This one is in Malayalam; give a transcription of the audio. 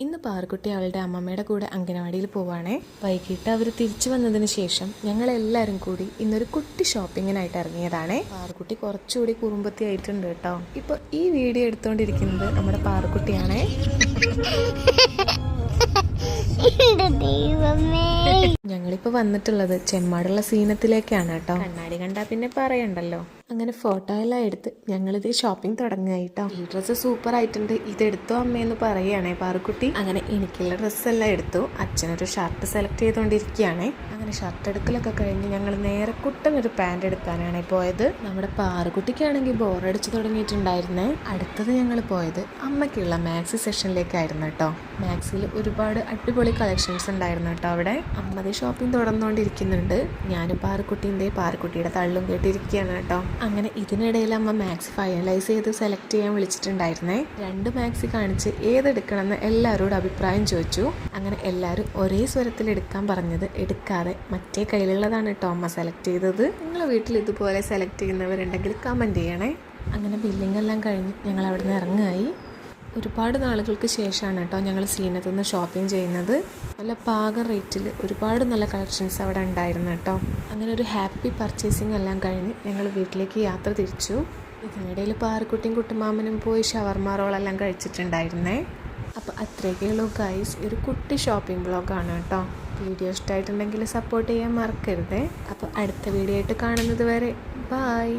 ഇന്ന് പാറുക്കുട്ടി അവളുടെ അമ്മമ്മയുടെ കൂടെ അംഗനവാടിയിൽ പോവാണേ. വൈകിട്ട് അവർ തിരിച്ചു വന്നതിന് ശേഷം ഞങ്ങളെല്ലാവരും കൂടി ഇന്നൊരു കുട്ടി ഷോപ്പിങ്ങിനായിട്ട് ഇറങ്ങിയതാണേ. പാറുക്കുട്ടി കുറച്ചുകൂടി കുറുമ്പത്തി ആയിട്ടുണ്ട് കേട്ടോ. ഇപ്പോൾ ഈ വീഡിയോ എടുത്തുകൊണ്ടിരിക്കുന്നത് നമ്മുടെ പാറുക്കുട്ടിയാണേ. ഞങ്ങളിപ്പോൾ വന്നിട്ടുള്ളത് ചെമ്മാടുള്ള സീനത്തിലേക്കാണ് കേട്ടോ. കണ്ണാടി കണ്ടാൽ പിന്നെ പറയണ്ടല്ലോ. അങ്ങനെ ഫോട്ടോ എല്ലാം എടുത്ത് ഞങ്ങളിത് ഷോപ്പിംഗ് തുടങ്ങുകയായിട്ടോ. ഈ ഡ്രസ്സ് സൂപ്പർ ആയിട്ടുണ്ട്, ഇതെടുത്തോ അമ്മയെന്ന് പറയുകയാണേ പാറുക്കുട്ടി. അങ്ങനെ എനിക്കുള്ള ഡ്രസ്സെല്ലാം എടുത്തു. അച്ഛനൊരു ഷർട്ട് സെലക്ട് ചെയ്തുകൊണ്ടിരിക്കുകയാണേ. അങ്ങനെ ഷർട്ട് എടുക്കലൊക്കെ കഴിഞ്ഞ് ഞങ്ങൾ നേരെ കുട്ടനൊരു പാൻറ് എടുക്കാനാണ് പോയത്. നമ്മുടെ പാറുക്കുട്ടിക്കാണെങ്കിൽ ബോറടിച്ച് തുടങ്ങിയിട്ടുണ്ടായിരുന്നേ. അടുത്തത് ഞങ്ങൾ പോയത് അമ്മയ്ക്കുള്ള മാക്സി സെഷനിലേക്കായിരുന്നു കേട്ടോ. മാക്സിയിൽ ഒരുപാട് അടിപൊളി കളക്ഷൻസ് ഉണ്ടായിരുന്നു കേട്ടോ. അവിടെ അമ്മതി ഷോപ്പിംഗ് തുടർന്നുകൊണ്ടിരിക്കുന്നുണ്ട്. ഞാനും പാറുക്കുട്ടിയുടെ തള്ളും കേട്ടിരിക്കുകയാണ് കേട്ടോ. അങ്ങനെ ഇതിനിടയിൽ അമ്മ മാക്സി ഫൈനലൈസ് ചെയ്ത് സെലക്ട് ചെയ്യാൻ വിളിച്ചിട്ടുണ്ടായിരുന്നേ. 2 മാക്സി കാണിച്ച് ഏതെടുക്കണമെന്ന് എല്ലാവരോടും അഭിപ്രായം ചോദിച്ചു. അങ്ങനെ എല്ലാവരും ഒരേ സ്വരത്തിൽ എടുക്കാൻ പറഞ്ഞത് എടുക്കാതെ മറ്റേ കയ്യിലുള്ളതാണ് കേട്ടോ അമ്മ സെലക്ട് ചെയ്തത്. നിങ്ങളെ വീട്ടിൽ ഇതുപോലെ സെലക്ട് ചെയ്യുന്നവരുണ്ടെങ്കിൽ കമൻറ്റ് ചെയ്യണേ. അങ്ങനെ ബില്ലിംഗ് എല്ലാം കഴിഞ്ഞ് ഞങ്ങൾ അവിടെ നിന്ന് ഇറങ്ങായി. ഒരുപാട് നാളുകൾക്ക് ശേഷമാണ് കേട്ടോ ഞങ്ങൾ സീനത്തു നിന്ന് ഷോപ്പിംഗ് ചെയ്യുന്നത്. നല്ല പാക റേറ്റിൽ ഒരുപാട് നല്ല കളക്ഷൻസ് അവിടെ ഉണ്ടായിരുന്നു കേട്ടോ. അങ്ങനെ ഒരു ഹാപ്പി പർച്ചേസിങ് എല്ലാം കഴിഞ്ഞ് ഞങ്ങൾ വീട്ടിലേക്ക് യാത്ര തിരിച്ചു. ഇതിനിടയിൽ പാറുക്കുട്ടിയും കുട്ടുമാമനും പോയി ഷവർമ റോളെല്ലാം കഴിച്ചിട്ടുണ്ടായിരുന്നേ. അപ്പോൾ അത്രയൊക്കെ ഉള്ളൂ ഗൈസ്, ഒരു കുട്ടി ഷോപ്പിംഗ് ബ്ലോഗാണ് കേട്ടോ. വീഡിയോ ഇഷ്ടമായിട്ടുണ്ടെങ്കിൽ സപ്പോർട്ട് ചെയ്യാൻ മറക്കരുതേ. അപ്പോൾ അടുത്ത വീഡിയോ ആയിട്ട് കാണുന്നത് വരെ ബായ്.